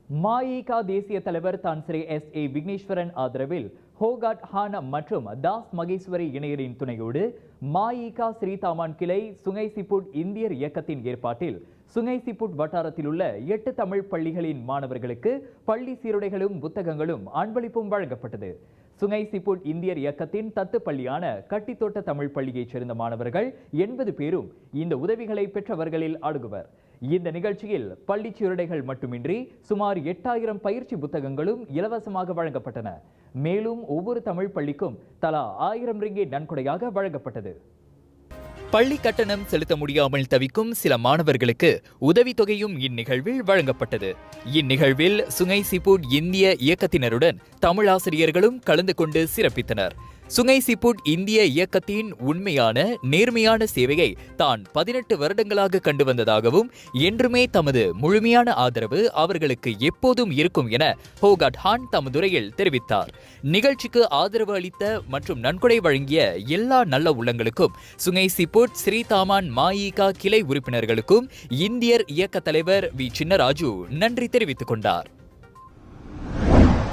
மஇகா தேசிய தலைவர் தான் ஸ்ரீ SA விக்னேஸ்வரன் ஆதரவில் ஹோகாட் ஹான் மற்றும் தாஸ் மகேஸ்வரி இணையரின் துணையோடு மஇகா ஸ்ரீதாமான் கிளை சுங்கைசிப்புட் இந்தியர் இயக்கத்தின் ஏற்பாட்டில் சுங்கைசிப்புட் வட்டாரத்தில் உள்ள 8 தமிழ் பள்ளிகளின் மாணவர்களுக்கு பள்ளி சீருடைகளும் புத்தகங்களும் அன்பளிப்பும் வழங்கப்பட்டது. சுங்கைசிப்புட் இந்தியர் இயக்கத்தின் தத்து பள்ளியான கட்டித்தோட்ட தமிழ் பள்ளியைச் சேர்ந்த மாணவர்கள் 80 பேரும் இந்த உதவிகளை பெற்றவர்களில் அடங்குவர். இந்த நிகழ்ச்சியில் பள்ளி சீருடைகள் மட்டுமின்றி சுமார் 8000 பயிற்சி புத்தகங்களும் இலவசமாக வழங்கப்பட்டன. மேலும் ஒவ்வொரு தமிழ் பள்ளிக்கும் தலா 1000 ரிங்கேட் நன்கொடையாக வழங்கப்பட்டது. பள்ளி கட்டணம் செலுத்த முடியாமல் தவிக்கும் சில மாணவர்களுக்கு உதவித்தொகையும் இந்நிகழ்வில் வழங்கப்பட்டது. இந்நிகழ்வில் சுங்கைசிப்புட் இந்திய இயக்கத்தினருடன் தமிழாசிரியர்களும் கலந்து கொண்டு சிறப்பித்தனர். சுங்கைசிப்புட் இந்திய இயக்கத்தின் உண்மையான நேர்மையான சேவையை தான் 18 வருடங்களாக கண்டு வந்ததாகவும் என்றுமே தமது முழுமையான ஆதரவு அவர்களுக்கு எப்போதும் இருக்கும் என ஹோகாட் ஹான் தமதுரையில் தெரிவித்தார். நிகழ்ச்சிக்கு ஆதரவு அளித்த மற்றும் நன்கொடை வழங்கிய எல்லா நல்ல உள்ளங்களுக்கும் சுங்கைசிப்புட் ஸ்ரீதாமான் மஇகா கிளை உறுப்பினர்களுக்கும் இந்தியர் இயக்க தலைவர் வி சின்னராஜு நன்றி தெரிவித்துக் கொண்டார்.